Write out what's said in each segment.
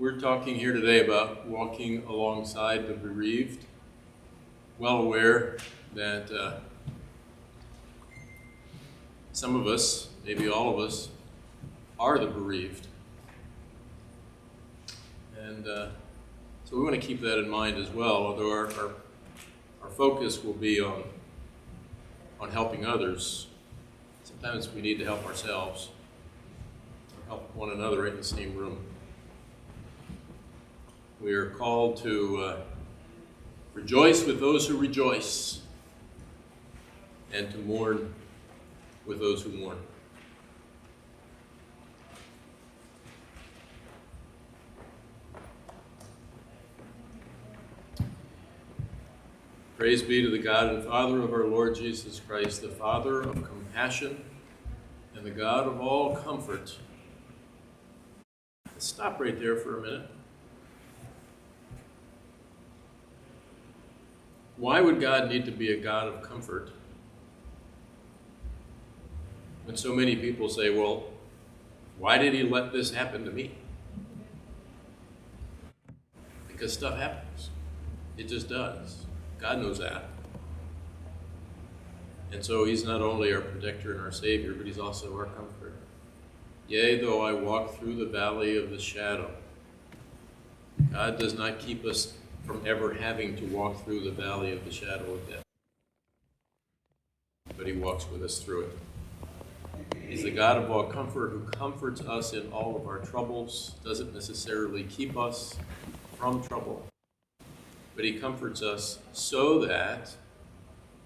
We're talking here today about walking alongside the bereaved. Well aware that some of us, maybe all of us, are the bereaved. And so we want to keep that in mind as well, although our focus will be on helping others. Sometimes we need to help ourselves, or help one another in the same room. We are called to rejoice with those who rejoice, and to mourn with those who mourn. Praise be to the God and Father of our Lord Jesus Christ, the Father of compassion and the God of all comfort. Let's stop right there for a minute. Why would God need to be a God of comfort? And so many people say, well, why did he let this happen to me? Because stuff happens. It just does. God knows that. And so he's not only our protector and our Savior, but he's also our comforter. Yea, though I walk through the valley of the shadow. God does not keep us from ever having to walk through the valley of the shadow of death. But he walks with us through it. He's the God of all comfort who comforts us in all of our troubles, doesn't necessarily keep us from trouble, but he comforts us so that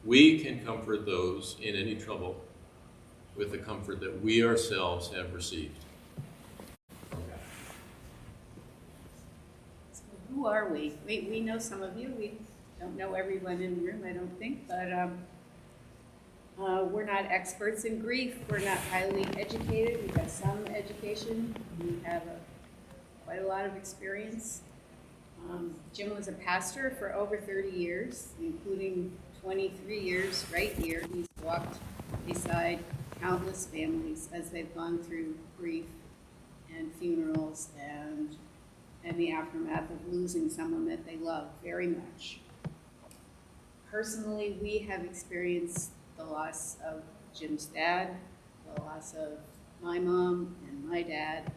we can comfort those in any trouble with the comfort that we ourselves have received. Who are we? We know some of you. We don't know everyone in the room, I don't think, but we're not experts in grief. We're not highly educated. We've got some education. We have quite a lot of experience. Jim was a pastor for over 30 years, including 23 years right here. He's walked beside countless families as they've gone through grief and funerals and the aftermath of losing someone that they love very much. Personally, we have experienced the loss of Jim's dad, the loss of my mom and my dad.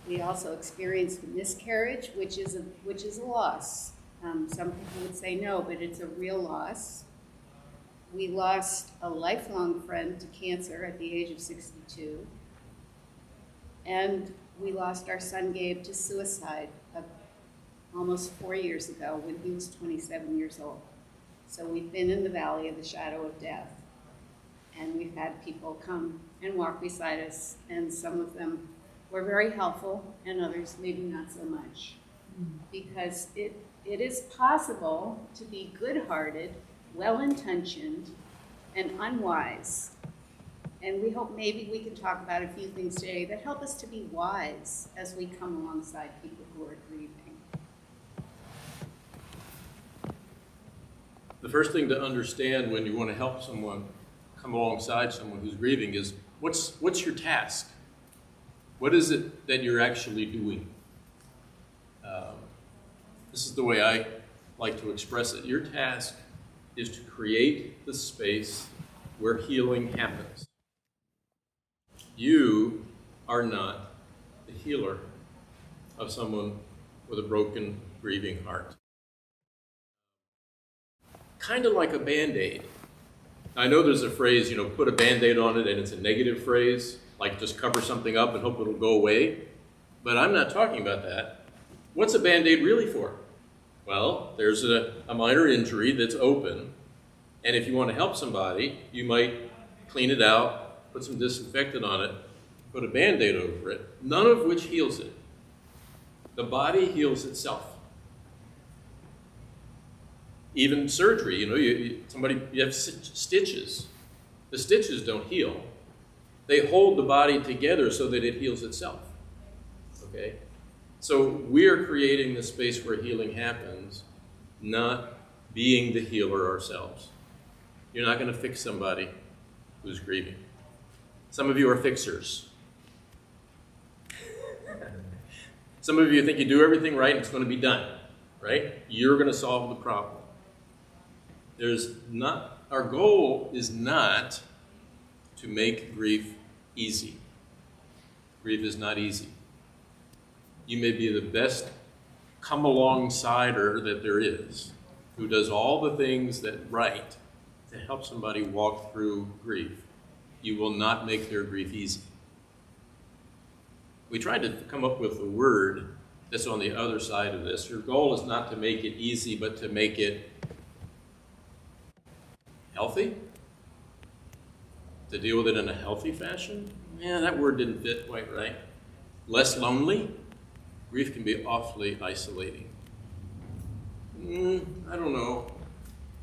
We also experienced a miscarriage, which is a loss. Some people would say no, but it's a real loss. We lost a lifelong friend to cancer at the age of 62. And we lost our son Gabe to suicide almost 4 years ago when he was 27 years old. So we've been in the valley of the shadow of death. And we've had people come and walk beside us, and some of them were very helpful, and others maybe not so much. Because it is possible to be good-hearted, well-intentioned, and unwise. And we hope maybe we can talk about a few things today that help us to be wise as we come alongside people who are grieving. The first thing to understand when you want to help someone come alongside someone who's grieving is, what's your task? What is it that you're actually doing? This is the way I like to express it. Your task is to create the space where healing happens. You are not the healer of someone with a broken, grieving heart. Kind of like a Band-Aid. I know there's a phrase, put a Band-Aid on it, and it's a negative phrase, like just cover something up and hope it'll go away. But I'm not talking about that. What's a Band-Aid really for? Well, there's a minor injury that's open, and if you want to help somebody, you might clean it out, put some disinfectant on it, put a Band-Aid over it, none of which heals it. The body heals itself. Even surgery, you have stitches. The stitches don't heal. They hold the body together so that it heals itself. Okay? So we're creating the space where healing happens, not being the healer ourselves. You're not going to fix somebody who's grieving. Some of you are fixers. Some of you think you do everything right and it's going to be done, right? You're going to solve the problem. Our goal is not to make grief easy. Grief is not easy. You may be the best come-along-sider that there is, who does all the things that right to help somebody walk through grief. You will not make their grief easy. We tried to come up with a word that's on the other side of this. Your goal is not to make it easy, but to make it healthy, to deal with it in a healthy fashion. Yeah, that word didn't fit quite right. Less lonely. Grief can be awfully isolating. I don't know.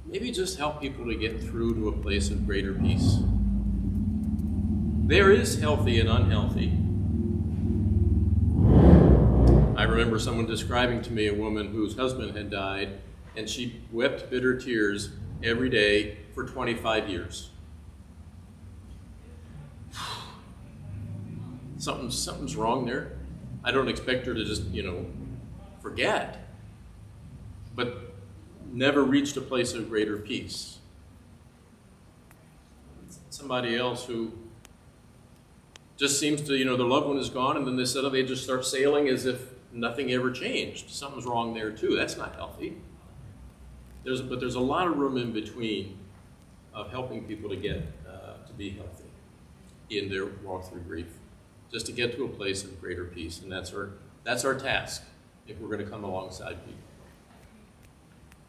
Maybe just help people to get through to a place of greater peace. There is healthy and unhealthy. I remember someone describing to me a woman whose husband had died, and she wept bitter tears every day for 25 years. Something's wrong there. I don't expect her to just, forget, but never reached a place of greater peace. Somebody else who just seems to, their loved one is gone, and then they just start sailing as if nothing ever changed. Something's wrong there too. That's not healthy. But there's a lot of room in between of helping people to get to be healthy in their walk through grief, just to get to a place of greater peace, and that's our task if we're going to come alongside people.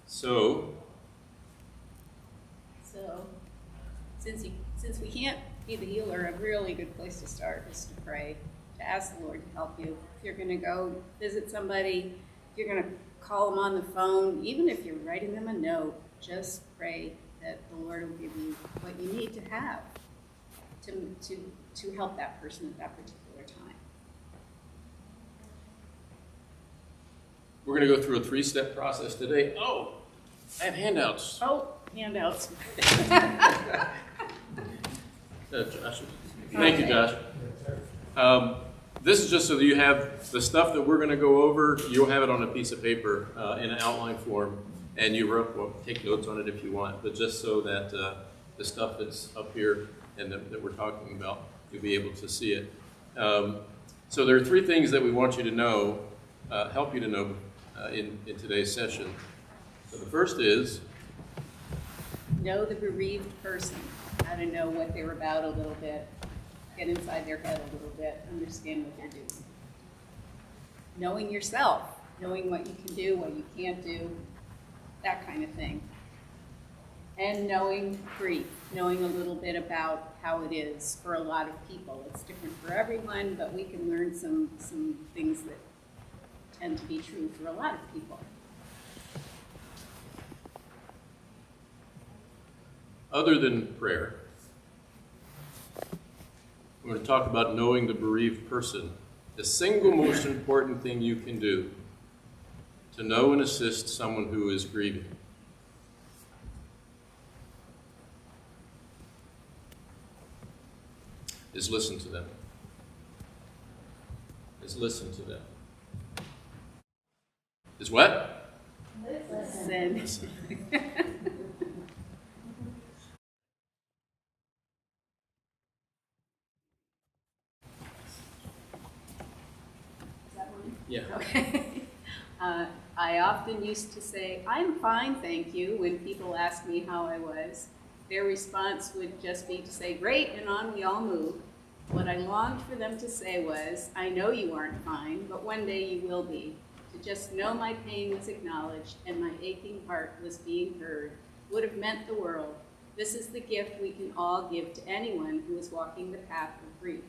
So since we can't be the healer, a really good place to start is to pray, to ask the Lord to help you. If you're going to go visit somebody, if you're going to call them on the phone, even if you're writing them a note, just pray that the Lord will give you what you need to have to help that person at that particular time. We're going to go through a 3-step process today. Oh, I have handouts. Oh, handouts. Josh. Thank you, Josh. This is just so that you have the stuff that we're going to go over. You'll have it on a piece of paper in an outline form, and take notes on it if you want, but just so that the stuff that's up here and that we're talking about, you'll be able to see it. So there are 3 things that we want you to know, help you to know in today's session. So the first is, know the bereaved person, how to know what they're about a little bit, get inside their head a little bit, understand what they're doing. Knowing yourself, knowing what you can do, what you can't do, that kind of thing. And knowing grief, knowing a little bit about how it is for a lot of people. It's different for everyone, but we can learn some things that tend to be true for a lot of people. Other than prayer, we're going to talk about knowing the bereaved person. The single most important thing you can do to know and assist someone who is grieving is listen to them. Is listen to them. Is what? Listen. Yeah. Okay. I often used to say, "I'm fine, thank you," when people asked me how I was. Their response would just be to say, "Great," and on we all move. What I longed for them to say was, "I know you aren't fine, but one day you will be." To just know my pain was acknowledged and my aching heart was being heard would have meant the world. This is the gift we can all give to anyone who is walking the path of grief.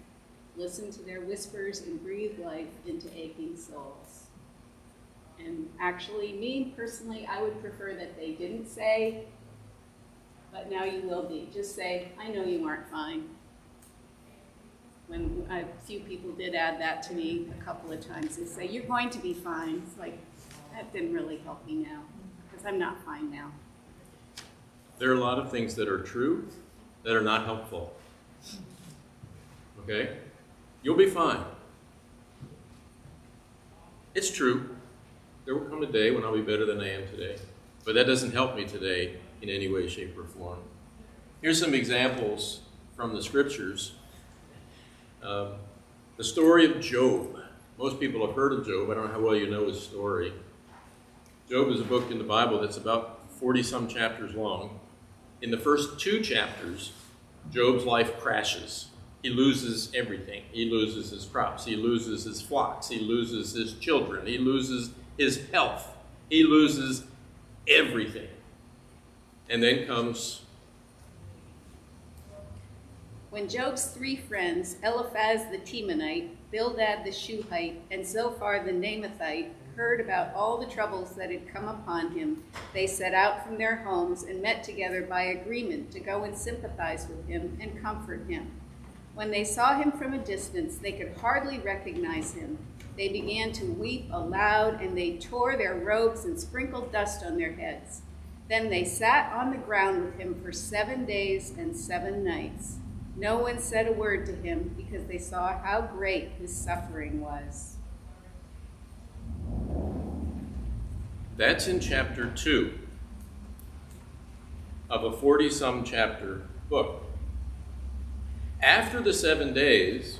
Listen to their whispers and breathe life into aching souls. And actually, me personally, I would prefer that they didn't say, "But now you will be." Just say, "I know you aren't fine." When a few people did add that to me a couple of times, they say, "You're going to be fine." It's like, that didn't really help me now, because I'm not fine now. There are a lot of things that are true that are not helpful. Okay? You'll be fine. It's true. There will come a day when I'll be better than I am today. But that doesn't help me today in any way, shape, or form. Here's some examples from the scriptures. The story of Job. Most people have heard of Job. I don't know how well you know his story. Job is a book in the Bible that's about 40-some chapters long. In the first 2 chapters, Job's life crashes. He loses everything. He loses his crops. He loses his flocks. He loses his children. He loses his health. He loses everything. And then comes... When Job's 3 friends, Eliphaz the Temanite, Bildad the Shuhite, and Zophar the Naamathite, heard about all the troubles that had come upon him, they set out from their homes and met together by agreement to go and sympathize with him and comfort him. When they saw him from a distance, they could hardly recognize him. They began to weep aloud, and they tore their robes and sprinkled dust on their heads. Then they sat on the ground with him for 7 days and 7 nights. No one said a word to him because they saw how great his suffering was. That's in chapter 2 of a 40-some chapter book. After the 7 days,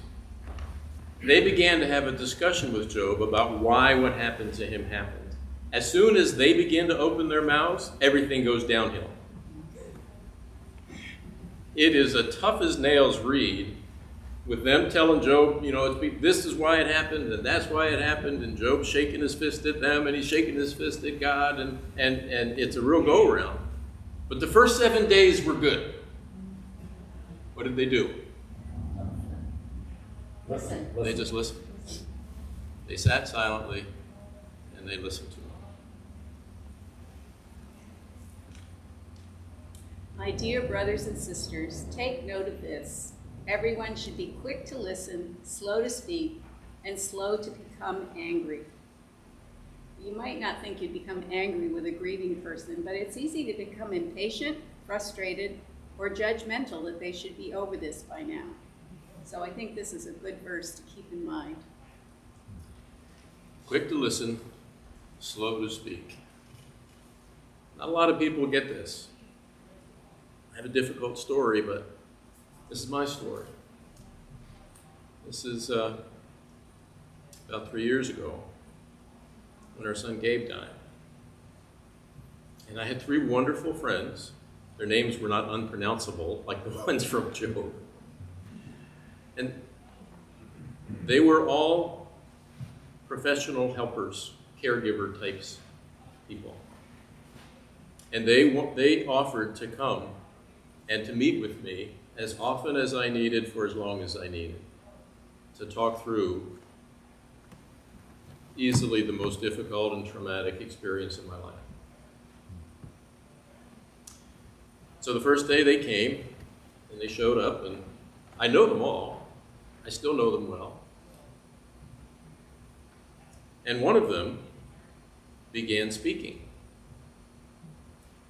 they began to have a discussion with Job about why what happened to him happened. As soon as they begin to open their mouths, everything goes downhill. It is a tough as nails read with them telling Job, this is why it happened, and that's why it happened, and Job shaking his fist at them, and he's shaking his fist at God, and it's a real go-around. But the first 7 days were good. What did they do? Listen. They just listened. They sat silently, and they listened to him. My dear brothers and sisters, take note of this. Everyone should be quick to listen, slow to speak, and slow to become angry. You might not think you'd become angry with a grieving person, but it's easy to become impatient, frustrated, or judgmental that they should be over this by now. So I think this is a good verse to keep in mind. Quick to listen, slow to speak. Not a lot of people get this. I have a difficult story, but this is my story. This is about 3 years ago when our son Gabe died. And I had 3 wonderful friends. Their names were not unpronounceable like the ones from Job. And they were all professional helpers, caregiver types people. And they offered to come and to meet with me as often as I needed for as long as I needed to talk through easily the most difficult and traumatic experience in my life. So the first day they came and they showed up, and I know them all. I still know them well. And one of them began speaking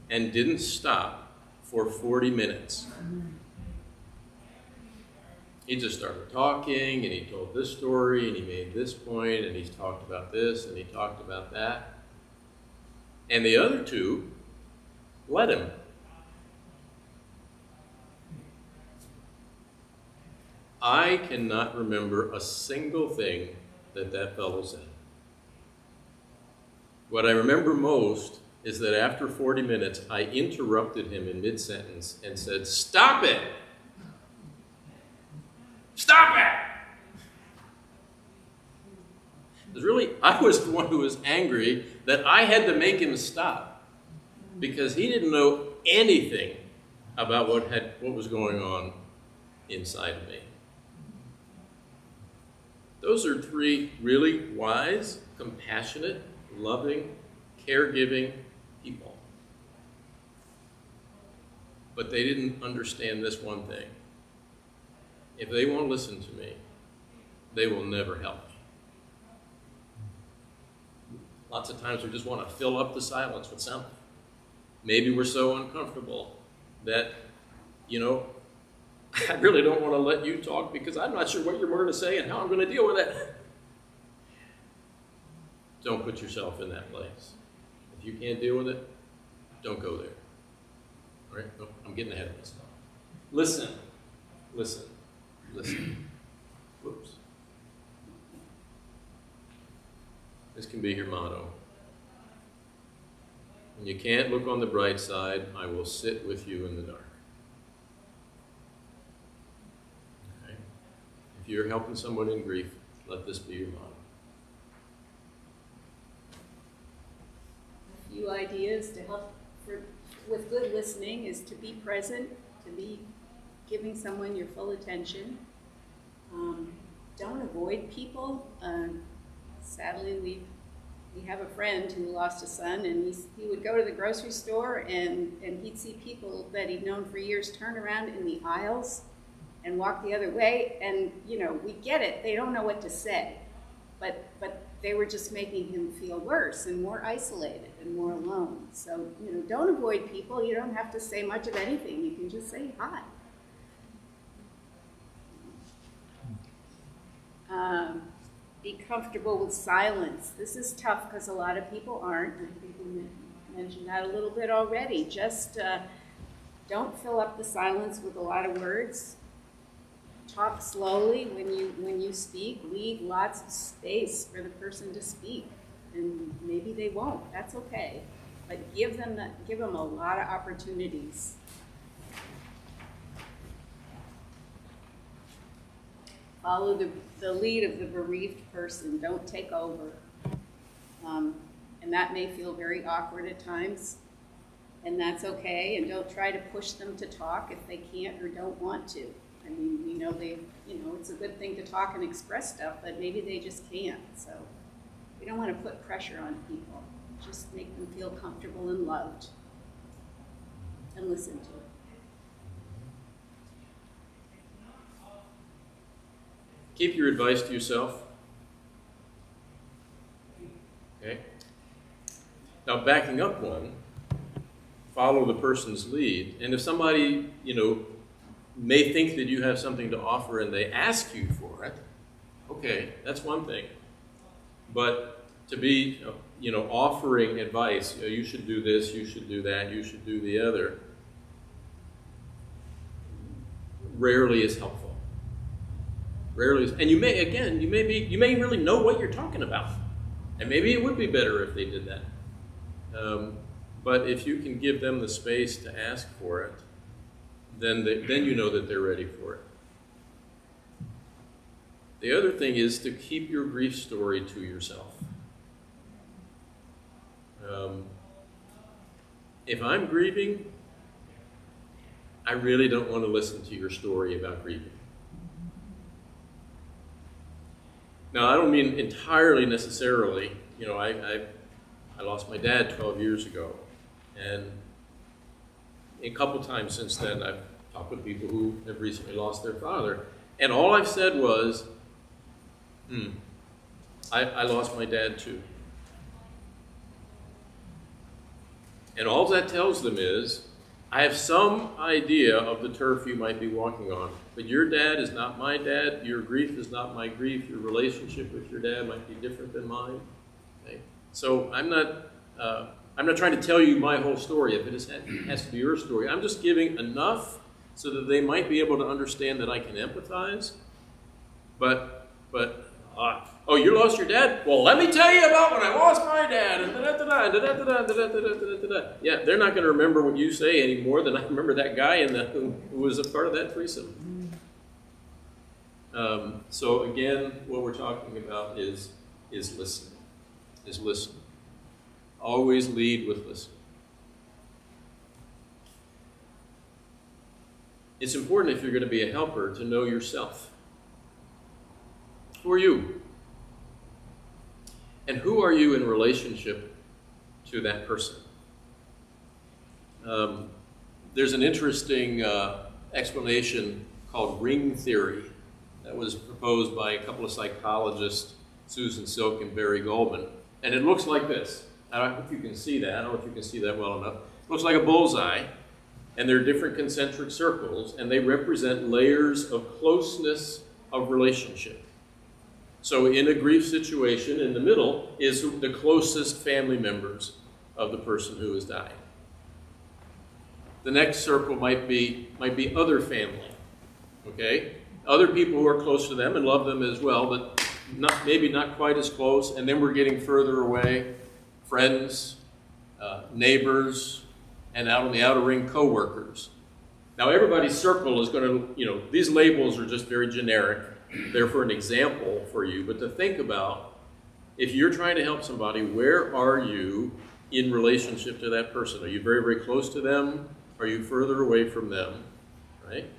and didn't stop for 40 minutes. He just started talking, and he told this story, and he made this point, and he talked about this, and he talked about that. And the other 2 let him. I cannot remember a single thing that fellow said. What I remember most is that after 40 minutes, I interrupted him in mid-sentence and said, "Stop it! Stop it!" I was the one who was angry that I had to make him stop because he didn't know anything about what was going on inside of me. Those are 3 really wise, compassionate, loving, caregiving people. But they didn't understand this one thing. If they won't listen to me, they will never help me. Lots of times we just want to fill up the silence with something. Maybe we're so uncomfortable that, I really don't want to let you talk because I'm not sure what you're going to say and how I'm going to deal with it. don't put yourself in that place. If you can't deal with it, don't go there. All right? Oh, I'm getting ahead of myself. Listen. Listen. Listen. Whoops. This can be your motto. When you can't look on the bright side, I will sit with you in the dark. Okay? If you're helping someone in grief, let this be your motto. A few ideas to help with good listening is to be present, to be giving someone your full attention. Don't avoid people. Sadly, we have a friend who lost a son, and he would go to the grocery store and he'd see people that he'd known for years turn around in the aisles and walk the other way. And, you know, we get it. They don't know what to say. But they were just making him feel worse and more isolated and more alone. So, you know, don't avoid people. You don't have to say much of anything. You can just say hi. Be comfortable with silence. This is tough because a lot of people aren't. I think we mentioned that a little bit already. Just don't fill up the silence with a lot of words. Talk slowly when you speak. Leave lots of space for the person to speak. And maybe they won't. That's okay. But give them a lot of opportunities. Follow the lead of the bereaved person. Don't take over. And that may feel very awkward at times, and that's okay. And don't try to push them to talk if they can't or don't want to. I mean, we know it's a good thing to talk and express stuff, but maybe they just can't. So we don't want to put pressure on people. Just make them feel comfortable and loved, and listen to it. Keep your advice to yourself. Okay? Now, backing up one, follow the person's lead. And if somebody, may think that you have something to offer and they ask you for it, okay, that's one thing. But to be, offering advice, you should do this, you should do that, you should do the other, rarely is helpful. Rarely is, and you may really know what you're talking about, and maybe it would be better if they did that. But if you can give them the space to ask for it, then you know that they're ready for it. The other thing is to keep your grief story to yourself. If I'm grieving, I really don't want to listen to your story about grieving. Now, I don't mean entirely necessarily. I lost my dad 12 years ago, and a couple times since then I've talked with people who have recently lost their father, and all I've said was, I lost my dad too. And all that tells them is, I have some idea of the turf you might be walking on, but your dad is not my dad, your grief is not my grief, your relationship with your dad might be different than mine. Okay? So I'm not trying to tell you my whole story if it has to be your story. I'm just giving enough so that they might be able to understand that I can empathize. But oh, you lost your dad? Well, let me tell you about when I lost my dad. And yeah, they're not going to remember what you say any more than I remember that guy who was a part of that threesome. So again, what we're talking about is listening. Is listen. Always lead with listening. It's important if you're going to be a helper to know yourself. Who are you? And who are you in relationship to that person? There's an interesting explanation called ring theory that was proposed by a couple of psychologists, Susan Silk and Barry Goldman. And it looks like this. I hope you can see that. I don't know if you can see that well enough. It looks like a bullseye, and there are different concentric circles, and they represent layers of closeness of relationship. So in a grief situation, in the middle is the closest family members of the person who has died. The next circle might be other family, okay? Other people who are close to them and love them as well, but maybe not quite as close. And then we're getting further away, friends, neighbors, and out on the outer ring, co-workers. Now everybody's circle is going to, these labels are just very generic. They're for an example for you, but to think about, if you're trying to help somebody, where are you in relationship to that person? Are you very, very close to them? Are you further away from them, right?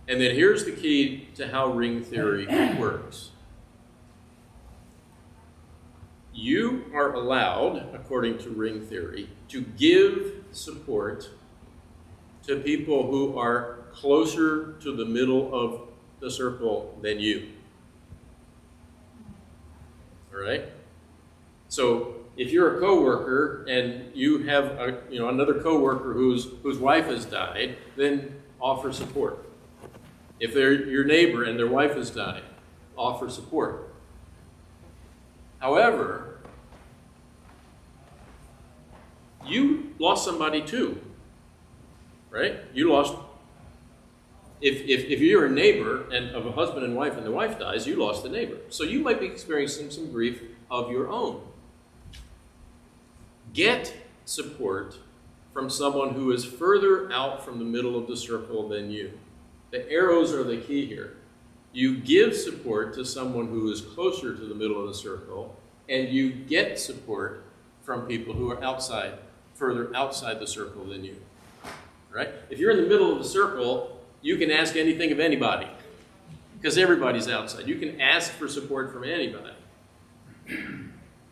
And then here's the key to how ring theory works. You are allowed, according to ring theory, to give support to people who are closer to the middle of the circle than you. All right? So if you're a coworker and you have another coworker whose wife has died, then offer support. If they're your neighbor and their wife has died, offer support. However, you lost somebody too, right? You lost. If you're a neighbor and of a husband and wife and the wife dies, you lost the neighbor. So you might be experiencing some grief of your own. Get support from someone who is further out from the middle of the circle than you. The arrows are the key here. You give support to someone who is closer to the middle of the circle, and you get support from people who are further outside the circle than you. Right? If you're in the middle of the circle, you can ask anything of anybody, because everybody's outside. You can ask for support from anybody.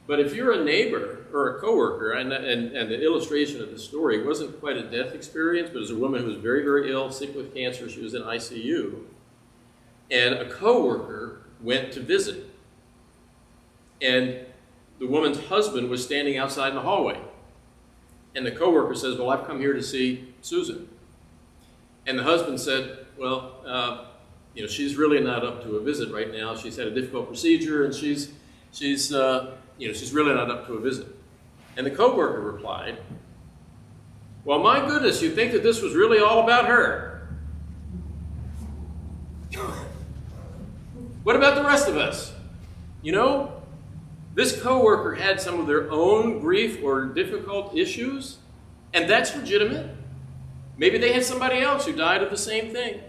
But if you're a neighbor or a coworker, and the illustration of the story wasn't quite a death experience, but it was a woman who was very, very ill, sick with cancer. She was in ICU. And a coworker went to visit. And the woman's husband was standing outside in the hallway. And the coworker says, well, I've come here to see Susan. And the husband said, well, she's really not up to a visit right now. She's had a difficult procedure, and she's really not up to a visit. And the coworker replied, well, my goodness, you think that this was really all about her? What about the rest of us? This coworker had some of their own grief or difficult issues, and that's legitimate. Maybe they had somebody else who died of the same thing.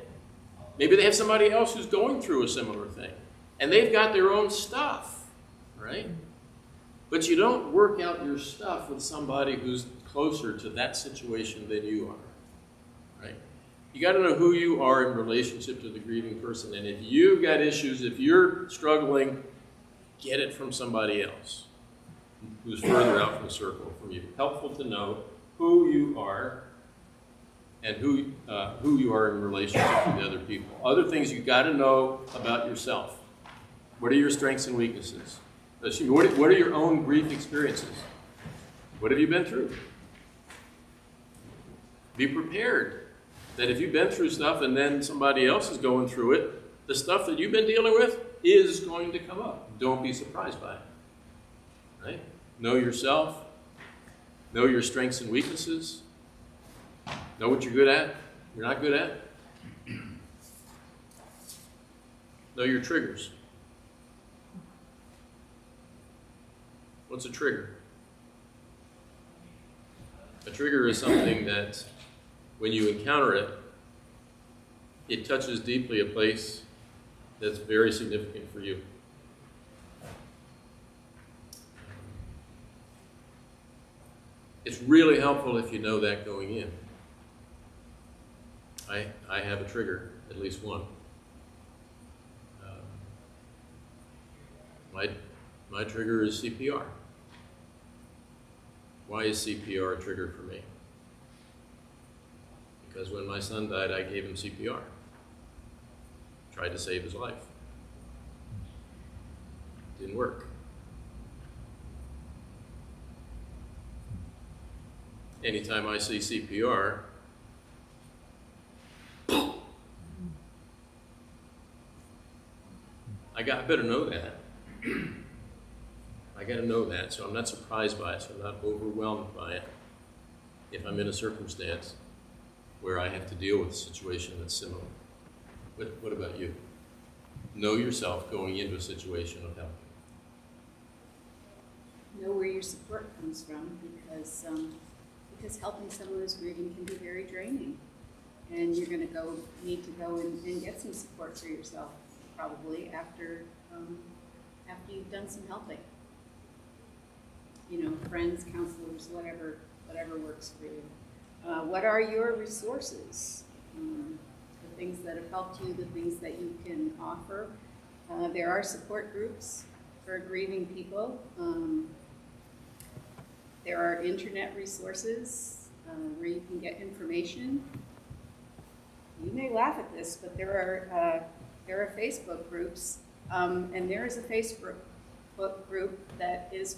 Maybe they have somebody else who's going through a similar thing, and they've got their own stuff, right? But you don't work out your stuff with somebody who's closer to that situation than you are, right? You got to know who you are in relationship to the grieving person, and if you've got issues, if you're struggling, get it from somebody else who's further out from the circle from you. Helpful to know who you are and who you are in relationship to the other people. Other things you got to know about yourself. What are your strengths and weaknesses? What are your own grief experiences? What have you been through? Be prepared that if you've been through stuff and then somebody else is going through it, the stuff that you've been dealing with is going to come up. Don't be surprised by it. Right? Know yourself. Know your strengths and weaknesses. Know what you're good at, you're not good at. Know your triggers. What's a trigger? A trigger is something that when you encounter it, it touches deeply a place that's very significant for you. It's really helpful if you know that going in. I have a trigger, at least one. My trigger is CPR. Why is CPR a trigger for me? Because when my son died, I gave him CPR. Tried to save his life. Didn't work. Anytime I see CPR, I better know that. I got to know that, so I'm not surprised by it, so I'm not overwhelmed by it if I'm in a circumstance where I have to deal with a situation that's similar. What about you? Know yourself going into a situation of help. Know where your support comes from, because helping someone who's grieving can be very draining. And you're going to need to go and get some support for yourself, probably after you've done some helping. You know, friends, counselors, whatever works for you. What are your resources? The things that have helped you, the things that you can offer. There are support groups for grieving people. There are internet resources where you can get information. You may laugh at this, but there are Facebook groups, and there is a Facebook group that has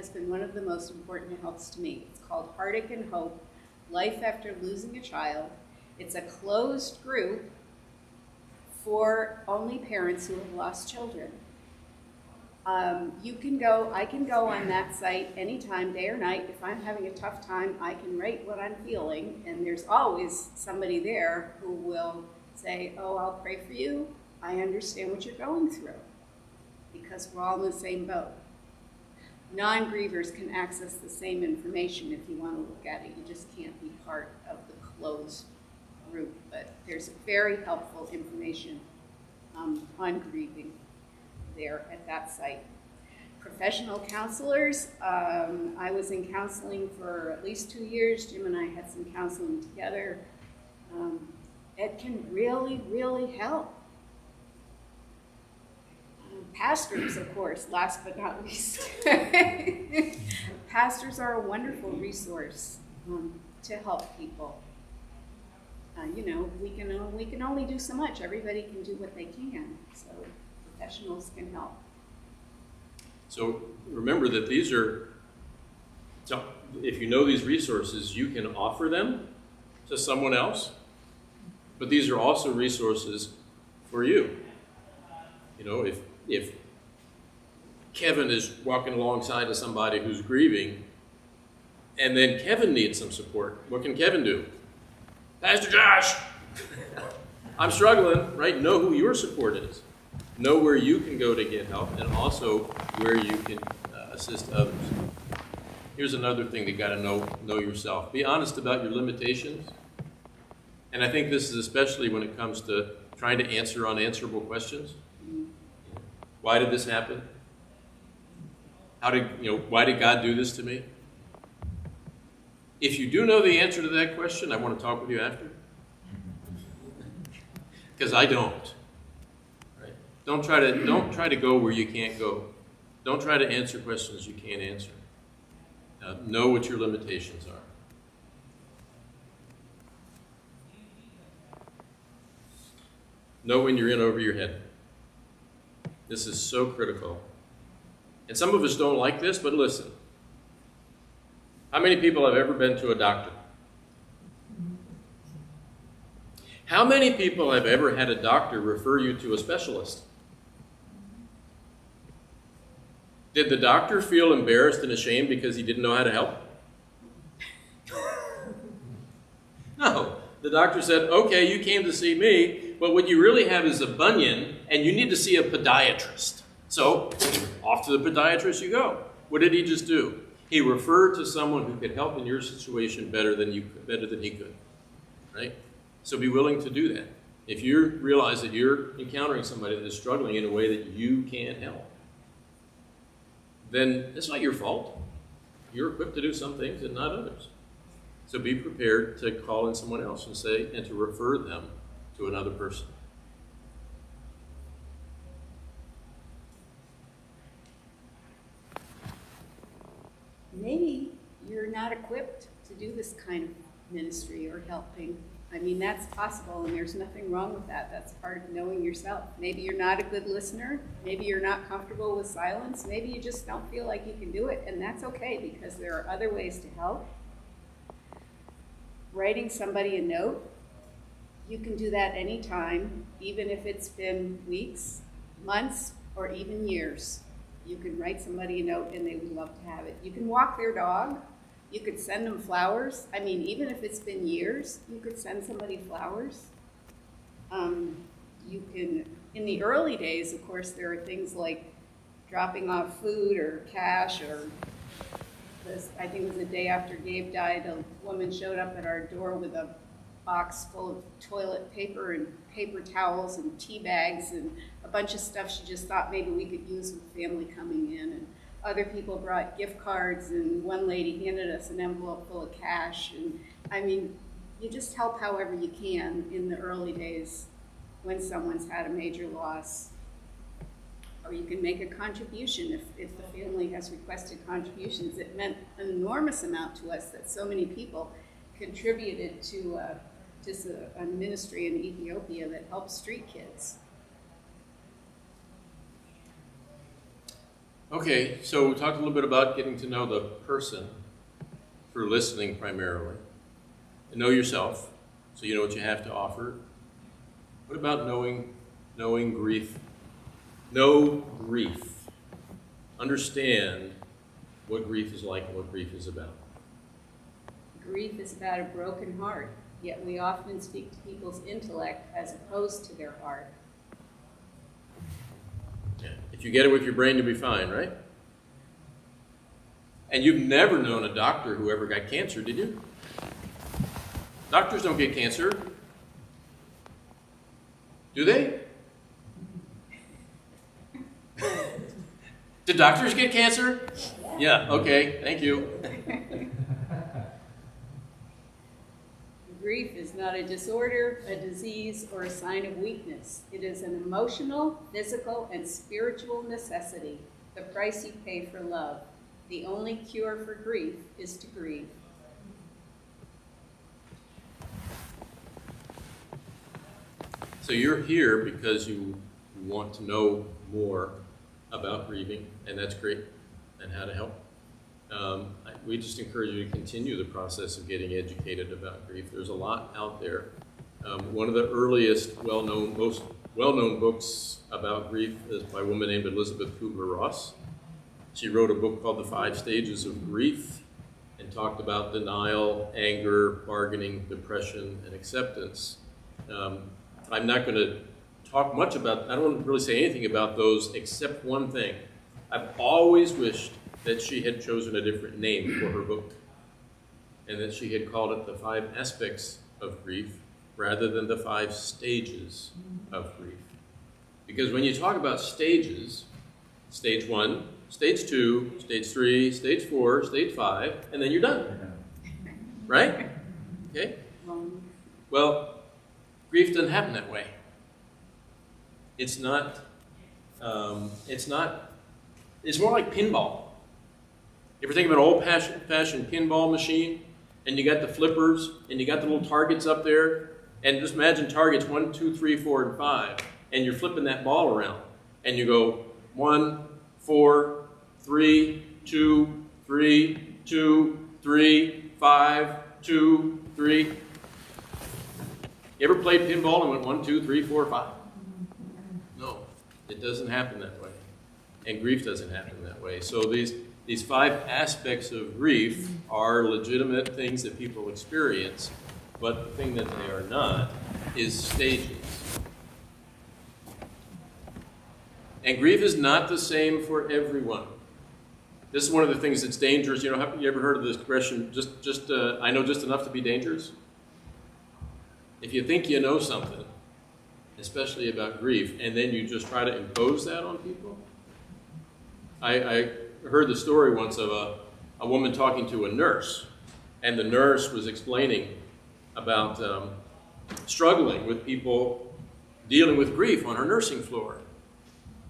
been one of the most important helps to me. It's called Heartache and Hope: Life After Losing a Child. It's a closed group for only parents who have lost children. I can go on that site anytime, day or night. If I'm having a tough time, I can write what I'm feeling, and there's always somebody there who will say, oh, I'll pray for you. I understand what you're going through, because we're all in the same boat. Non-grievers can access the same information if you want to look at it. You just can't be part of the closed group, but there's very helpful information on grieving there at that site. Professional counselors, I was in counseling for at least 2 years. Jim and I had some counseling together. It can really, really help. Pastors, of course, last but not least. Pastors are a wonderful resource to help people. You know, we can only do so much. Everybody can do what they can, so professionals can help. So remember that so if you know these resources, you can offer them to someone else, but these are also resources for you. You know, if Kevin is walking alongside of somebody who's grieving, and then Kevin needs some support, what can Kevin do? Pastor Josh, I'm struggling, right? Know who your support is. Know where you can go to get help, and also where you can assist others. Here's another thing that you got to know yourself. Be honest about your limitations. And I think this is especially when it comes to trying to answer unanswerable questions. Why did this happen? Why did God do this to me? If you do know the answer to that question, I want to talk with you after. Because I don't. Right? Don't try to go where you can't go. Don't try to answer questions you can't answer. Know what your limitations are. Know when you're in over your head. This is so critical. And some of us don't like this, but listen. How many people have ever been to a doctor? How many people have ever had a doctor refer you to a specialist? Did the doctor feel embarrassed and ashamed because he didn't know how to help? No. The doctor said, okay, you came to see me, but what you really have is a bunion, and you need to see a podiatrist. So, off to the podiatrist you go. What did he just do? He referred to someone who could help in your situation better than he could, right? So be willing to do that. If you realize that you're encountering somebody that is struggling in a way that you can't help, then it's not your fault. You're equipped to do some things and not others. So be prepared to call in someone else and to refer them to another person. Maybe you're not equipped to do this kind of ministry or helping. I mean, that's possible, and there's nothing wrong with that. That's part of knowing yourself. Maybe you're not a good listener. Maybe you're not comfortable with silence. Maybe you just don't feel like you can do it, and that's okay, because there are other ways to help. Writing somebody a note, you can do that anytime, even if it's been weeks, months, or even years. You can write somebody a note and they would love to have it. You can walk their dog. You could send them flowers. I mean, even if it's been years, you could send somebody flowers. You can, in the early days, of course, there are things like dropping off food or cash, or this, I think it was the day after Gabe died, a woman showed up at our door with a box full of toilet paper and paper towels and tea bags and a bunch of stuff she just thought maybe we could use with family coming in. And other people brought gift cards, and one lady handed us an envelope full of cash. And I mean, you just help however you can in the early days when someone's had a major loss. Or you can make a contribution if the family has requested contributions. It meant an enormous amount to us that so many people contributed to just a ministry in Ethiopia that helps street kids. Okay, so we talked a little bit about getting to know the person through listening primarily. And know yourself, so you know what you have to offer. What about knowing grief? Know grief. Understand what grief is like and what grief is about. Grief is about a broken heart, yet we often speak to people's intellect as opposed to their heart. Yeah. If you get it with your brain, you'll be fine, right? And you've never known a doctor who ever got cancer, did you? Doctors don't get cancer. Do they? Did doctors get cancer? Yeah, okay, thank you. Grief is not a disorder, a disease, or a sign of weakness. It is an emotional, physical, and spiritual necessity, the price you pay for love. The only cure for grief is to grieve. So you're here because you want to know more about grieving, and that's great, and how to help. We just encourage you to continue the process of getting educated about grief. There's a lot out there. One of the earliest most well-known books about grief is by a woman named Elizabeth Kubler-Ross. She wrote a book called The 5 Stages of Grief and talked about denial, anger, bargaining, depression, and acceptance. I'm not going to talk much about, I don't want to really say anything about those except one thing. I've always wished that she had chosen a different name for her book, and that she had called it The 5 Aspects of Grief rather than The 5 Stages of Grief. Because when you talk about stages, stage 1, stage 2, stage 3, stage 4, stage 5, and then you're done. Right? Okay? Well, grief doesn't happen that way. It's more like pinball. You ever think of an old-fashioned pinball machine, and you got the flippers, and you got the little targets up there, and just imagine targets 1, 2, 3, 4, and 5, and you're flipping that ball around, and you go 1, 4, 3, 2, 3, 2, 3, 5, 2, 3. You ever played pinball and went 1, 2, 3, 4, 5? No, it doesn't happen that way, and grief doesn't happen that way. So these 5 aspects of grief are legitimate things that people experience, but the thing that they are not is stages. And grief is not the same for everyone. This is one of the things that's dangerous. You know, have you ever heard of this expression, I know just enough to be dangerous? If you think you know something, especially about grief, and then you just try to impose that on people. I heard the story once of a woman talking to a nurse, and the nurse was explaining about struggling with people dealing with grief on her nursing floor.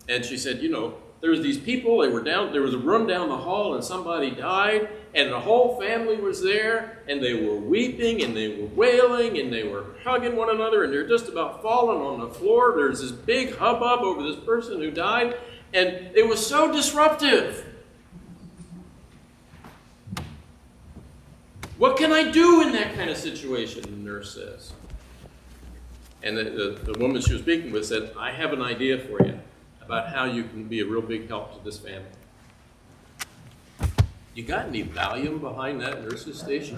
And she said, you know, there was these people, there was a room down the hall, and somebody died, and the whole family was there, and they were weeping, and they were wailing, and they were hugging one another, and they're just about falling on the floor. There's this big hubbub over this person who died, and it was so disruptive. What can I do in that kind of situation, the nurse says. And the woman she was speaking with said, I have an idea for you. A about how you can be a real big help to this family. You got any Valium behind that nurse's station?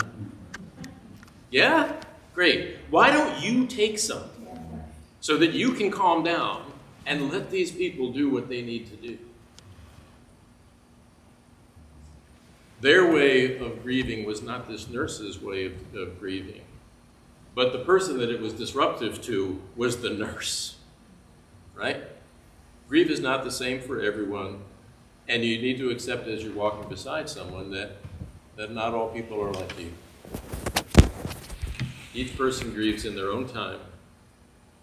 Yeah? Great. Why don't you take some so that you can calm down and let these people do what they need to do? Their way of grieving was not this nurse's way of grieving, but the person that it was disruptive to was the nurse, right? Grief is not the same for everyone, and you need to accept as you're walking beside someone that not all people are like you. Each person grieves in their own time,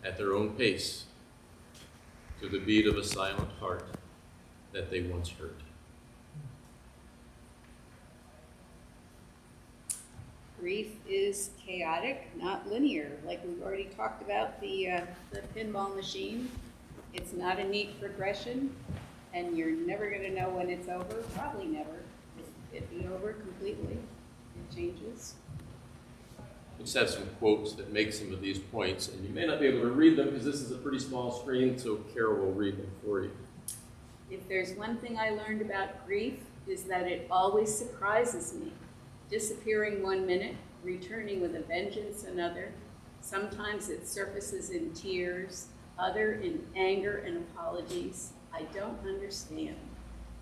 at their own pace, to the beat of a silent heart that they once heard. Grief is chaotic, not linear. Like we've already talked about the pinball machine. It's not a neat progression, and you're never going to know when it's over. Probably never. It'd be over completely. It changes. Let's have some quotes that make some of these points, and you may not be able to read them because this is a pretty small screen, so Caryl will read them for you. If there's one thing I learned about grief, is that it always surprises me. Disappearing 1 minute, returning with a vengeance another. Sometimes it surfaces in tears, other in anger and apologies. I don't understand.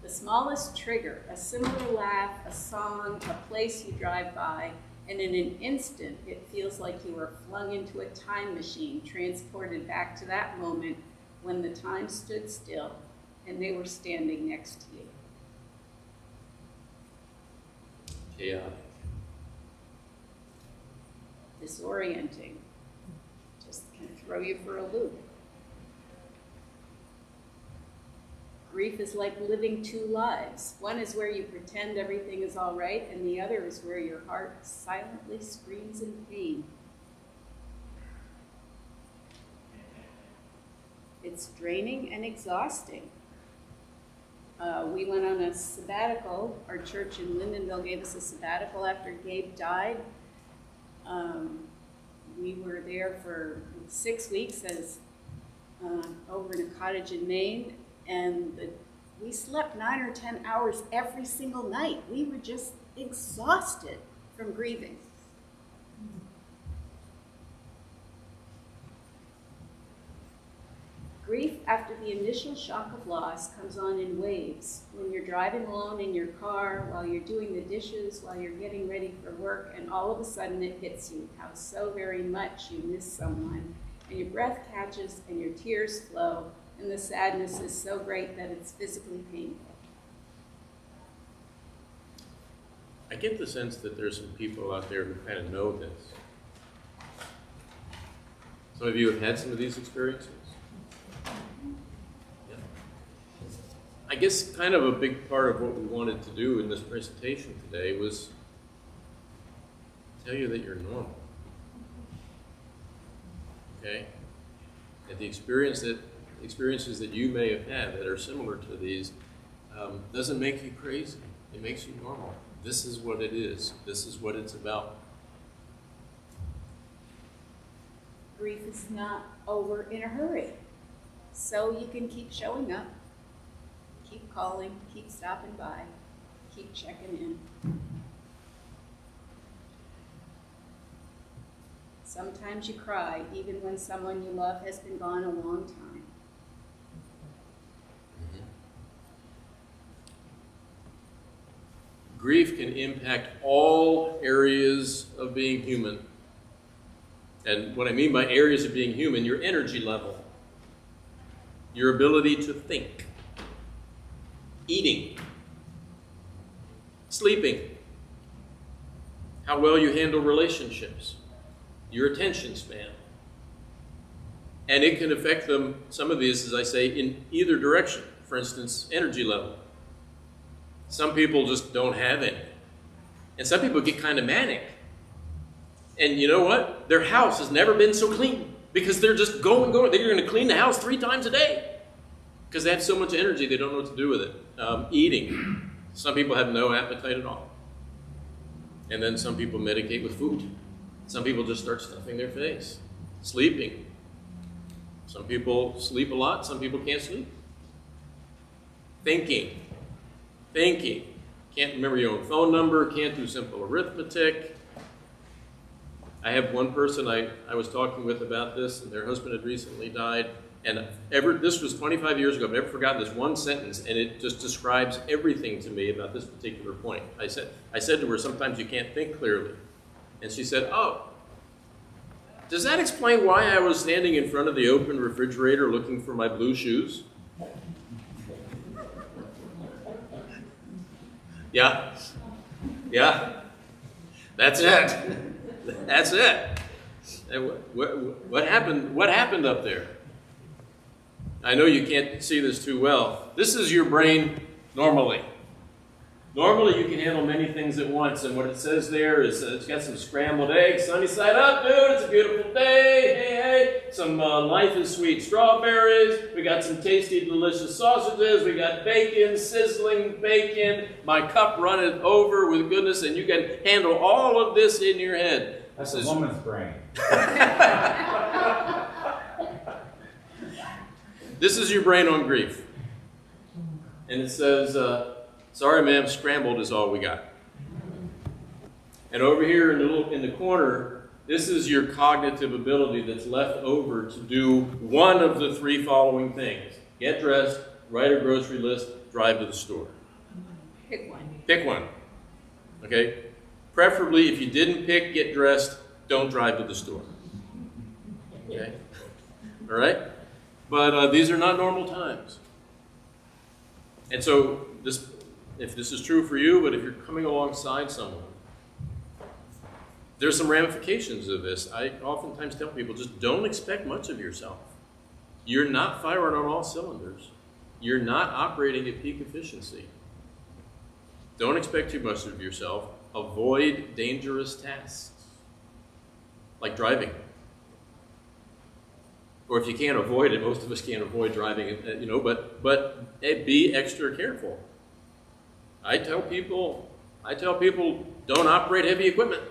The smallest trigger, a similar laugh, a song, a place you drive by, and in an instant it feels like you were flung into a time machine, transported back to that moment when the time stood still and they were standing next to you. Chaotic. Disorienting. Just can throw you for a loop. Grief is like living two lives. One is where you pretend everything is all right, and the other is where your heart silently screams in pain. It's draining and exhausting. We went on a sabbatical. Our church in Lindenville gave us a sabbatical after Gabe died. We were there for 6 weeks as over in a cottage in Maine, and we slept 9 or 10 hours every single night. We were just exhausted from grieving. Grief after the initial shock of loss comes on in waves. When you're driving alone in your car, while you're doing the dishes, while you're getting ready for work, and all of a sudden it hits you how so very much you miss someone, and your breath catches and your tears flow, and the sadness is so great that it's physically painful. I get the sense that there's some people out there who kind of know this. Some of you have had some of these experiences. Yeah. I guess kind of a big part of what we wanted to do in this presentation today was tell you that you're normal. Okay? And the experiences that you may have had that are similar to these doesn't make you crazy. It makes you normal. This is what it is. This is what it's about. Grief is not over in a hurry. So you can keep showing up, keep calling, keep stopping by, keep checking in. Sometimes you cry even when someone you love has been gone a long time. Grief can impact all areas of being human. And what I mean by areas of being human, your energy level, your ability to think, eating, sleeping, how well you handle relationships, your attention span. And it can affect them, some of these, as I say, in either direction. For instance, energy level. Some people just don't have any. And some people get kind of manic. And you know what? Their house has never been so clean because they're just going. They're going to clean the house 3 times a day because they have so much energy they don't know what to do with it. Eating. Some people have no appetite at all. And then some people medicate with food. Some people just start stuffing their face. Sleeping. Some people sleep a lot. Some people can't sleep. Thinking. Can't remember your own phone number, can't do simple arithmetic. I have one person I was talking with about this, and their husband had recently died, and this was 25 years ago. I've never forgotten this one sentence, and it just describes everything to me about this particular point. I said to her, sometimes you can't think clearly. And she said, oh, does that explain why I was standing in front of the open refrigerator looking for my blue shoes? Yeah, that's it. That's it. And what happened up there? I know you can't see this too well. This is your brain normally. Normally you can handle many things at once, and what it says there is it's got some scrambled eggs, sunny side up, dude, it's a beautiful day, hey, some life is sweet strawberries, we got some tasty, delicious sausages, we got bacon, sizzling bacon, my cup runneth over with goodness, and you can handle all of this in your head. That's a woman's brain. This is your brain on grief. And it says, sorry, ma'am, scrambled is all we got. And over here in the corner, this is your cognitive ability that's left over to do one of the three following things. Get dressed, write a grocery list, drive to the store. Pick one. Pick one. Okay? Preferably, if you didn't pick get dressed, don't drive to the store. Okay? All right? But these are not normal times. And so, if this is true for you, but if you're coming alongside someone, there's some ramifications of this. I oftentimes tell people, just don't expect much of yourself. You're not firing on all cylinders. You're not operating at peak efficiency. Don't expect too much of yourself. Avoid dangerous tasks, like driving. Or if you can't avoid it, most of us can't avoid driving, but hey, be extra careful. I tell people, don't operate heavy equipment.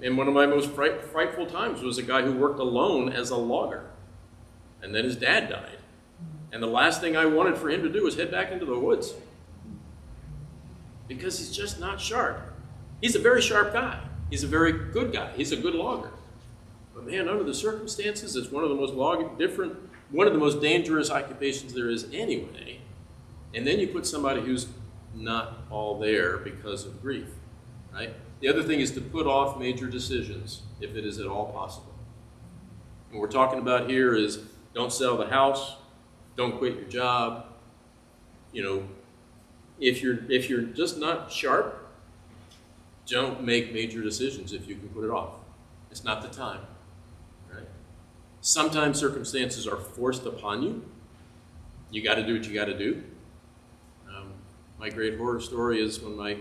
And one of my most frightful times was a guy who worked alone as a logger. And then his dad died. And the last thing I wanted for him to do was head back into the woods. Because he's just not sharp. He's a very sharp guy. He's a very good guy. He's a good logger. But man, under the circumstances, it's one of the most dangerous occupations there is anyway. And then you put somebody who's not all there because of grief, right? The other thing is to put off major decisions if it is at all possible. What we're talking about here is don't sell the house, don't quit your job. If you're just not sharp, don't make major decisions if you can put it off. It's not the time, right? Sometimes circumstances are forced upon you. You got to do what you got to do. My great horror story is when my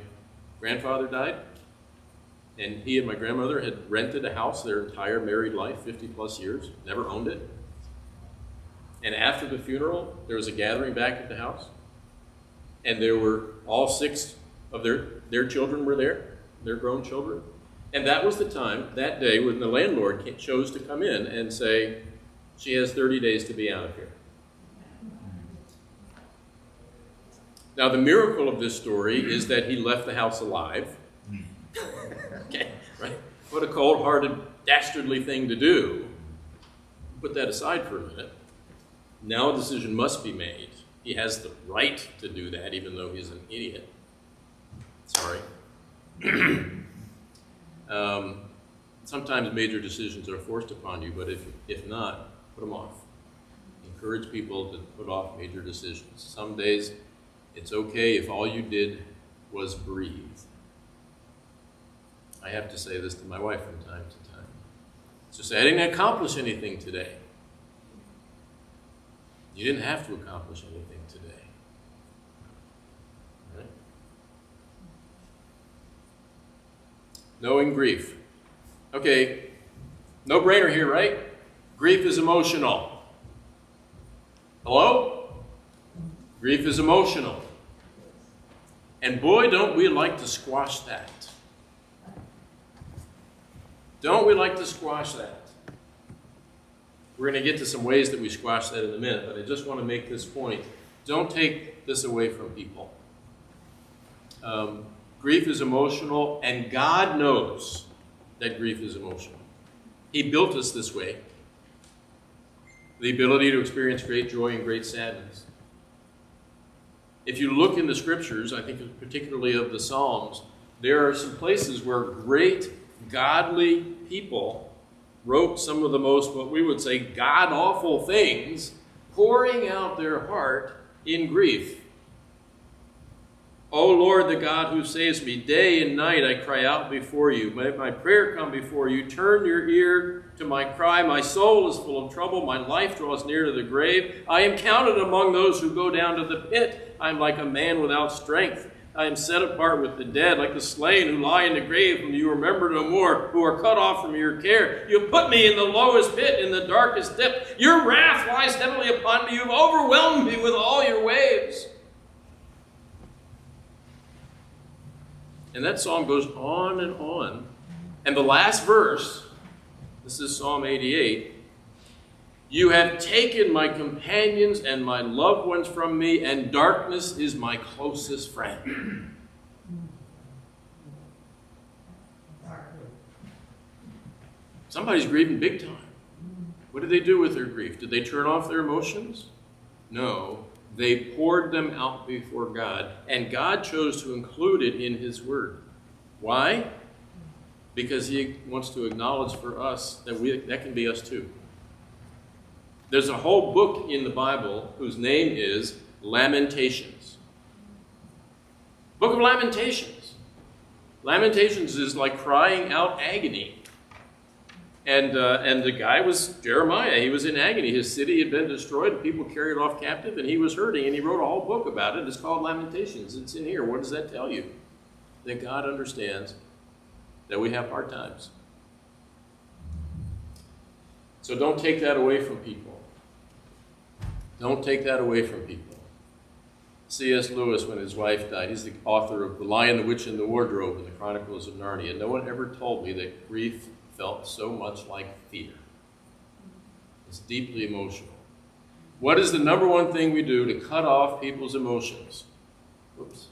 grandfather died, and he and my grandmother had rented a house their entire married life, 50 plus years, never owned it. And after the funeral, there was a gathering back at the house, and there were all 6 of their children were there, their grown children. And that was the time, that day, when the landlord chose to come in and say, she has 30 days to be out of here. Now, the miracle of this story is that he left the house alive. Okay, right? What a cold-hearted, dastardly thing to do. Put that aside for a minute. Now a decision must be made. He has the right to do that, even though he's an idiot. Sorry. Sometimes major decisions are forced upon you, but if not, put them off. Encourage people to put off major decisions. Some days, it's okay if all you did was breathe. I have to say this to my wife from time to time. So say, I didn't accomplish anything today. You didn't have to accomplish anything today. Right? Knowing grief. Okay, no brainer here, right? Grief is emotional. Hello? Grief is emotional. And boy, don't we like to squash that. Don't we like to squash that? We're going to get to some ways that we squash that in a minute, but I just want to make this point. Don't take this away from people. Grief is emotional, and God knows that grief is emotional. He built us this way. The ability to experience great joy and great sadness. If you look in the scriptures, I think particularly of the Psalms, there are some places where great godly people wrote some of the most, what we would say, god-awful things, pouring out their heart in grief. O Lord, the God who saves me, day and night I cry out before you. Let my prayer come before you. Turn your ear to my cry. My soul is full of trouble. My life draws near to the grave. I am counted among those who go down to the pit. I am like a man without strength. I am set apart with the dead, like the slain who lie in the grave, whom you remember no more, who are cut off from your care. You put me in the lowest pit, in the darkest depth. Your wrath lies heavily upon me. You've overwhelmed me with all your waves. And that psalm goes on and on. And the last verse, this is Psalm 88, you have taken my companions and my loved ones from me, and darkness is my closest friend. Somebody's grieving big time. What did they do with their grief? Did they turn off their emotions? No. They poured them out before God, and God chose to include it in his word. Why? Because he wants to acknowledge for us that that can be us too. There's a whole book in the Bible whose name is Lamentations. Book of Lamentations. Lamentations is like crying out agony. And the guy was Jeremiah. He was in agony. His city had been destroyed, and people carried off captive, and he was hurting, and he wrote a whole book about it. It's called Lamentations. It's in here. What does that tell you? That God understands that we have hard times. So don't take that away from people. Don't take that away from people. C.S. Lewis, when his wife died, he's the author of The Lion, the Witch, and the Wardrobe and the Chronicles of Narnia. No one ever told me that grief felt so much like fear. It's deeply emotional. What is the number one thing we do to cut off people's emotions? Whoops.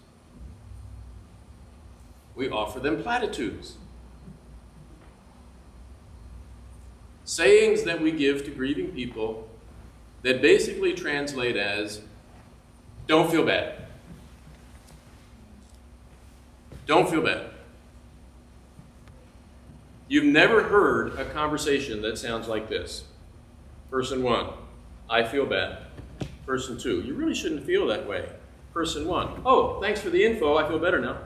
We offer them platitudes. Sayings that we give to grieving people that basically translate as, don't feel bad. Don't feel bad. You've never heard a conversation that sounds like this. Person one, I feel bad. Person two, you really shouldn't feel that way. Person one, oh, thanks for the info, I feel better now.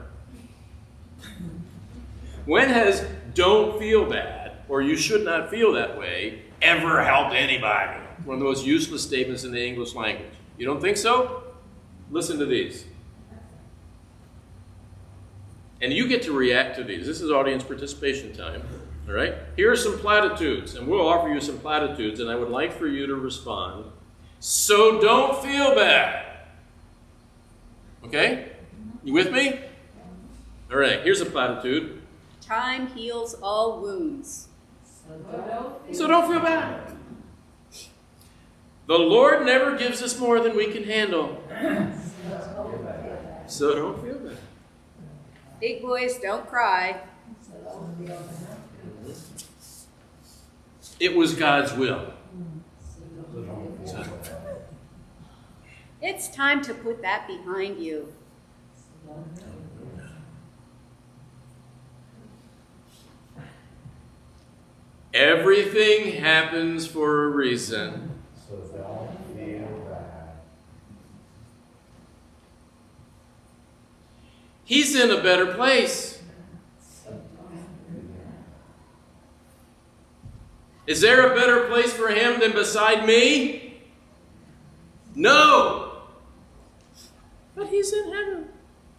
When has don't feel bad, or you should not feel that way, ever helped anybody? One of the most useless statements in the English language. You don't think so? Listen to these. And you get to react to these. This is audience participation time. All right? Here are some platitudes, and we'll offer you some platitudes, and I would like for you to respond. So don't feel bad. Okay? You with me? All right, here's a platitude. Time heals all wounds. So don't feel bad. The Lord never gives us more than we can handle. So don't feel bad. Big boys don't cry. It was God's will. It's time to put that behind you. Everything happens for a reason. So don't feel bad. He's in a better place. Is there a better place for him than beside me? No. But he's in heaven.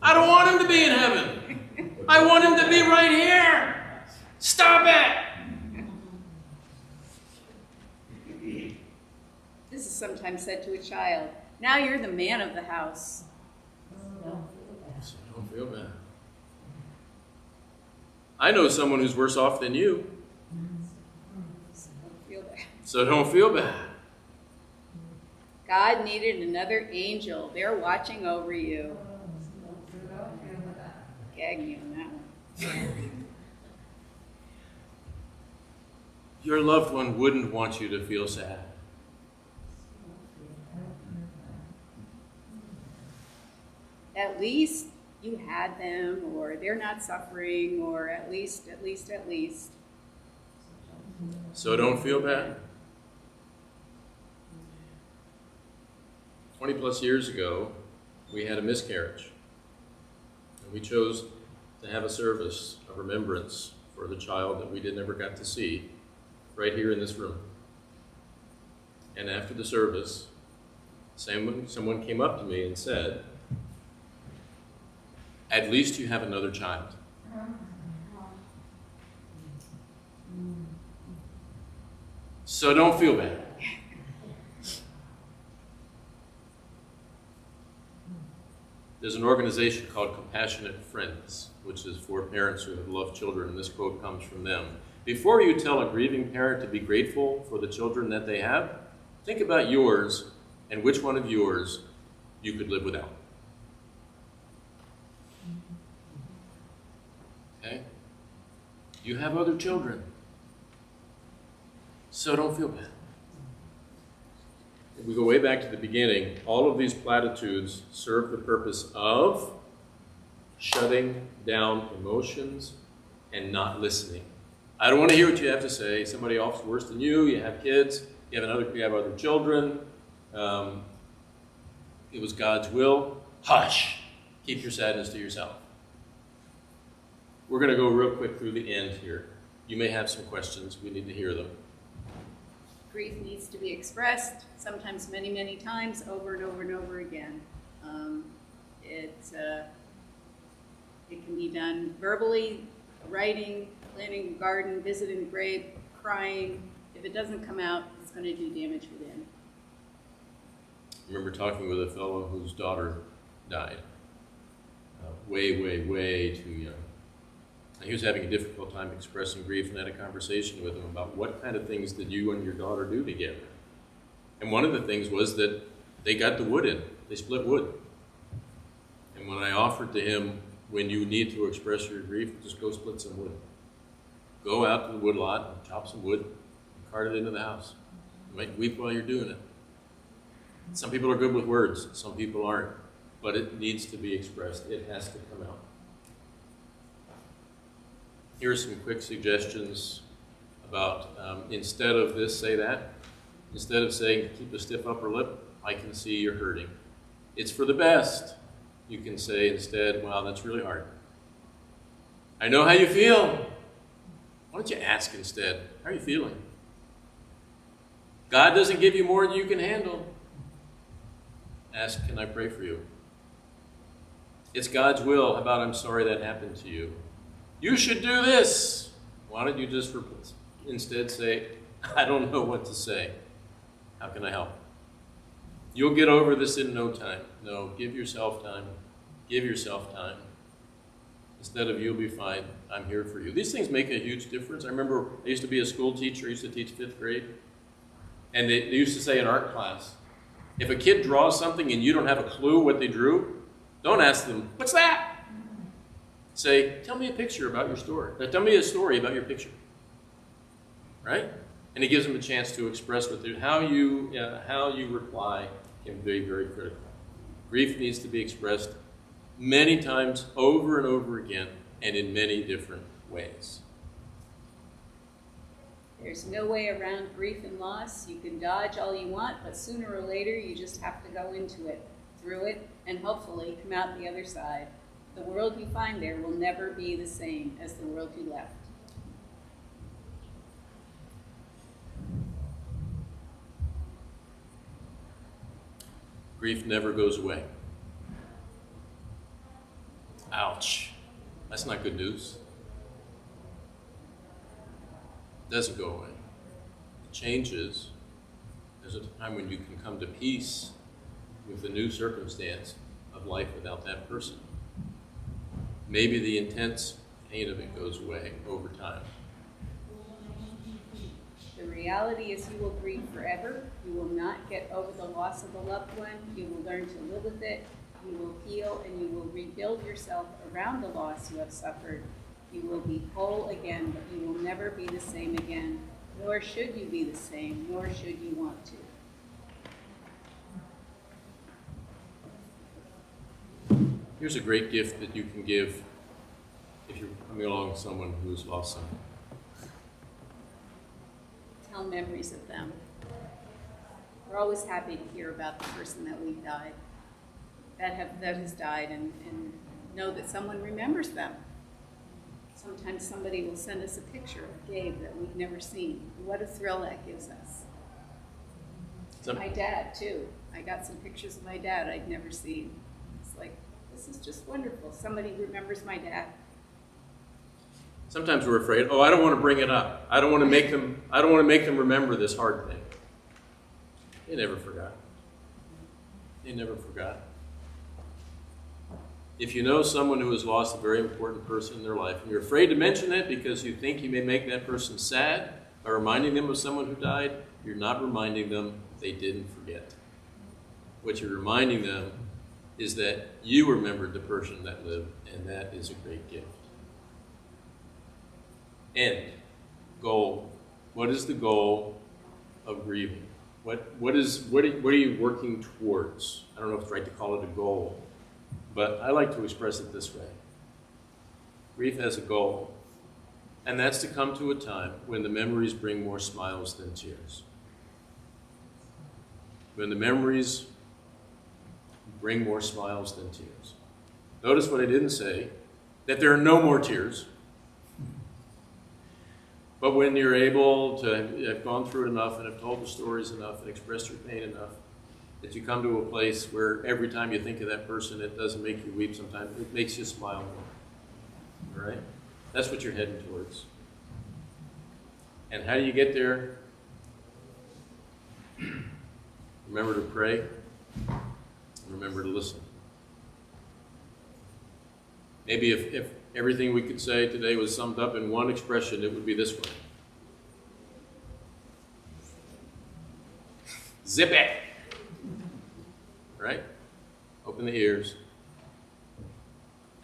I don't want him to be in heaven. I want him to be right here. Stop it. This is sometimes said to a child. Now you're the man of the house. So don't feel bad. I know someone who's worse off than you. So don't feel bad. So don't feel bad. God needed another angel. They're watching over you. Gag me on that one. Your loved one wouldn't want you to feel sad. At least you had them, or they're not suffering, or at least. So don't feel bad. 20 plus years ago, we had a miscarriage. And we chose to have a service of remembrance for the child that we never got to see right here in this room. And after the service, someone came up to me and said, "At least you have another child." So don't feel bad. There's an organization called Compassionate Friends, which is for parents who have loved children, and this quote comes from them. Before you tell a grieving parent to be grateful for the children that they have, think about yours and which one of yours you could live without. Okay? You have other children, so don't feel bad. If we go way back to the beginning, all of these platitudes serve the purpose of shutting down emotions and not listening. I don't want to hear what you have to say. Somebody else is worse than you. You have kids. You have other children. It was God's will. Hush. Keep your sadness to yourself. We're going to go real quick through the end here. You may have some questions. We need to hear them. Grief needs to be expressed, sometimes many, many times, over and over and over again. It can be done verbally, writing, planting a garden, visiting the grave, crying. If it doesn't come out, it's going to do damage within. I remember talking with a fellow whose daughter died way too young. And he was having a difficult time expressing grief, and I had a conversation with him about what kind of things did you and your daughter do together. And one of the things was that they got the wood in. They split wood. And when I offered to him, when you need to express your grief, just go split some wood. Go out to the wood lot and chop some wood and cart it into the house. You might weep while you're doing it. Some people are good with words, some people aren't. But it needs to be expressed. It has to come out. Here are some quick suggestions about instead of this, say that. Instead of saying, keep a stiff upper lip, I can see you're hurting. It's for the best. You can say instead, wow, that's really hard. I know how you feel. Why don't you ask instead, how are you feeling? God doesn't give you more than you can handle. Ask, can I pray for you? It's God's will. How about I'm sorry that happened to you? You should do this. Why don't you just instead say, I don't know what to say. How can I help? You'll get over this in no time. No, give yourself time. Give yourself time. Instead of you'll be fine, I'm here for you. These things make a huge difference. I remember I used to be a school teacher. I used to teach 5th grade. And they used to say in art class, if a kid draws something and you don't have a clue what they drew, don't ask them, what's that? Say, tell me a picture about your story. Tell me a story about your picture. Right? And it gives them a chance to express with you. How you reply can be very critical. Grief needs to be expressed many times, over and over again, and in many different ways. There's no way around grief and loss. You can dodge all you want, but sooner or later you just have to go into it, through it, and hopefully come out the other side. The world you find there will never be the same as the world you left. Grief never goes away. Ouch. That's not good news. It doesn't go away. It changes. There's a time when you can come to peace with the new circumstance of life without that person. Maybe the intense pain of it goes away over time. The reality is you will grieve forever. You will not get over the loss of a loved one. You will learn to live with it. You will heal and you will rebuild yourself around the loss you have suffered. You will be whole again, but you will never be the same again, nor should you be the same, nor should you want to. Here's a great gift that you can give if you're coming along with someone who's lost someone. Tell memories of them. We're always happy to hear about the person that we've died, that has died, and know that someone remembers them. Sometimes somebody will send us a picture of Gabe that we've never seen. What a thrill that gives us. My dad, too. I got some pictures of my dad I'd never seen. It's like, this is just wonderful. Somebody remembers my dad. Sometimes we're afraid, oh, I don't want to bring it up. I don't want to make them remember this hard thing. They never forgot. They never forgot. If you know someone who has lost a very important person in their life, and you're afraid to mention it because you think you may make that person sad by reminding them of someone who died, you're not reminding them they didn't forget. What you're reminding them is that you remembered the person that lived, and that is a great gift. End. Goal. What is the goal of grieving? What are you working towards? I don't know if it's right to call it a goal, but I like to express it this way. Grief has a goal, and that's to come to a time when the memories bring more smiles than tears. When the memories bring more smiles than tears. Notice what I didn't say, that there are no more tears. But when you're able to have gone through it enough and have told the stories enough and expressed your pain enough, that you come to a place where every time you think of that person, it doesn't make you weep sometimes, it makes you smile more. All right? That's what you're heading towards. And how do you get there? Remember to pray. Remember to listen. Maybe if everything we could say today was summed up in one expression, it would be this one. Zip it! Right? Open the ears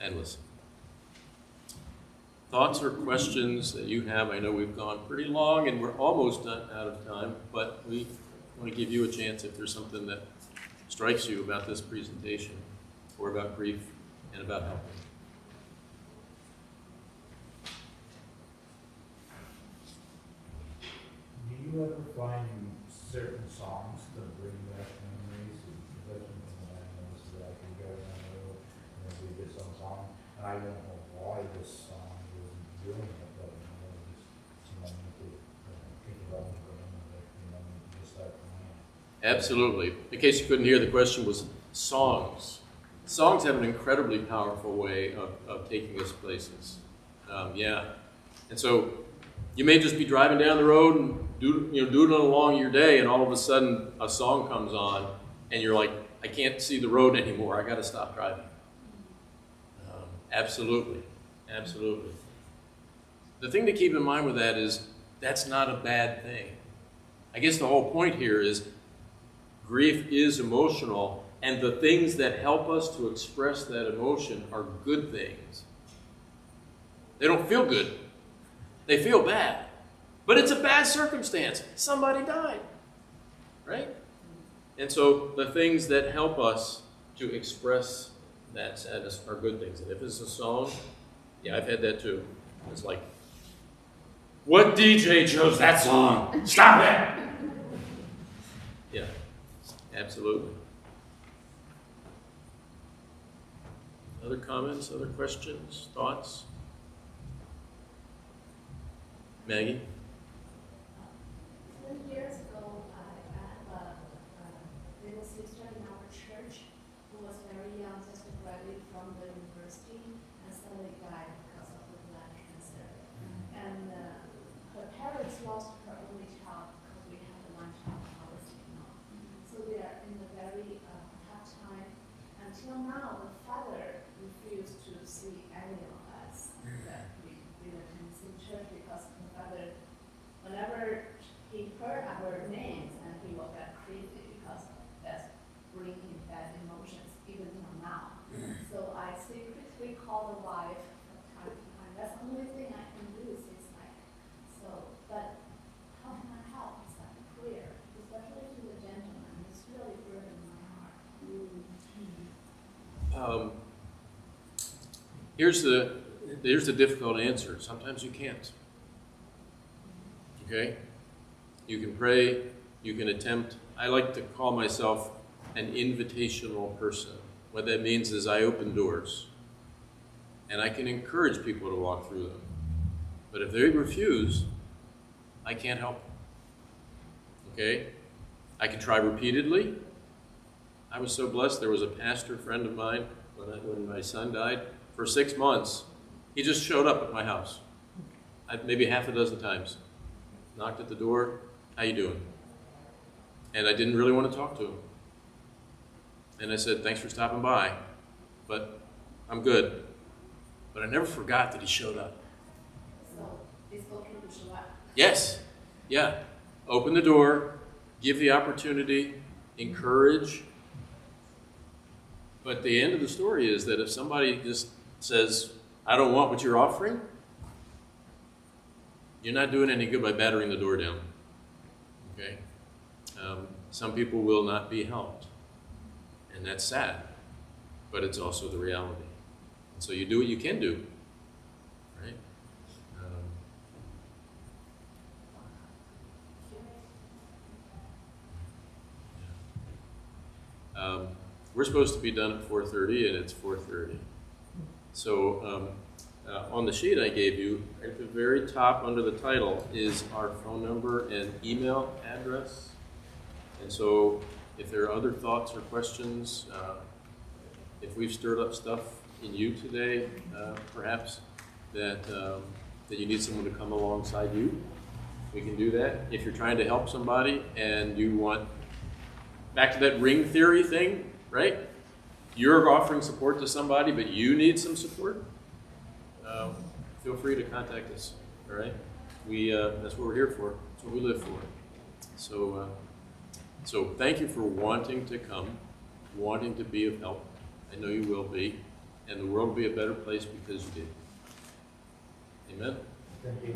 and listen. Thoughts or questions that you have? I know we've gone pretty long and we're almost out of time, but we want to give you a chance if there's something that strikes you about this presentation or about grief and about helping. Do you ever find certain songs to bring back memories? That's something that I noticed that I can go down the road and then we get some song. And I don't know why this song was doing it, but someone could think about it, just like mine. Absolutely. In case you couldn't hear, the question was songs. Songs have an incredibly powerful way of taking us places. And so you may just be driving down the road and doodling along your day, and all of a sudden a song comes on, and you're like, I can't see the road anymore. I got to stop driving. Absolutely. Absolutely. The thing to keep in mind with that is that's not a bad thing. I guess the whole point here is grief is emotional, and the things that help us to express that emotion are good things. They don't feel good. They feel bad. But it's a bad circumstance. Somebody died. Right? And so the things that help us to express that sadness are good things. And if it's a song, yeah, I've had that too. It's like, what DJ chose that song? Stop it! Yeah, absolutely. Other comments, other questions, thoughts? Maggie? 20 years ago, I had a little sister in our church who was very young, just graduated from the university, and suddenly died because of the blood cancer. And her parents lost her only child because we had a one-child policy now. So they are in a very tough time. Until now, the father refused to see any of us that we didn't in church because the father will get crazy because that's bringing bad emotions even till now. So I secretly call the wife from time to time. That's the only thing I can do since like, so, but how can I help? It's like clear, especially to the gentleman. It's really burdened my heart. Here's the difficult answer. Sometimes you can't. Okay? You can pray, you can attempt. I like to call myself an invitational person. What that means is I open doors. And I can encourage people to walk through them. But if they refuse, I can't help them. Okay? I can try repeatedly. I was so blessed. There was a pastor friend of mine when my son died. For 6 months, he just showed up at my house. Maybe half a dozen times. Knocked at the door. How you doing? And I didn't really want to talk to him. And I said, thanks for stopping by, but I'm good. But I never forgot that he showed up. So it's okay to show up. Yes. Yeah. Open the door, give the opportunity, encourage. But the end of the story is that if somebody just says, I don't want what you're offering, you're not doing any good by battering the door down. Okay? Some people will not be helped. And that's sad. But it's also the reality. So you do what you can do. Right? We're supposed to be done at 4:30, and it's 4:30. So on the sheet I gave you, at the very top under the title is our phone number and email address. And so if there are other thoughts or questions, if we've stirred up stuff in you today, perhaps, that you need someone to come alongside you, we can do that. If you're trying to help somebody and you want, back to that ring theory thing, right? You're offering support to somebody, but you need some support. Feel free to contact us. All right, that's what we're here for. That's what we live for. So thank you for wanting to come, wanting to be of help. I know you will be, and the world will be a better place because you did. Amen. Thank you.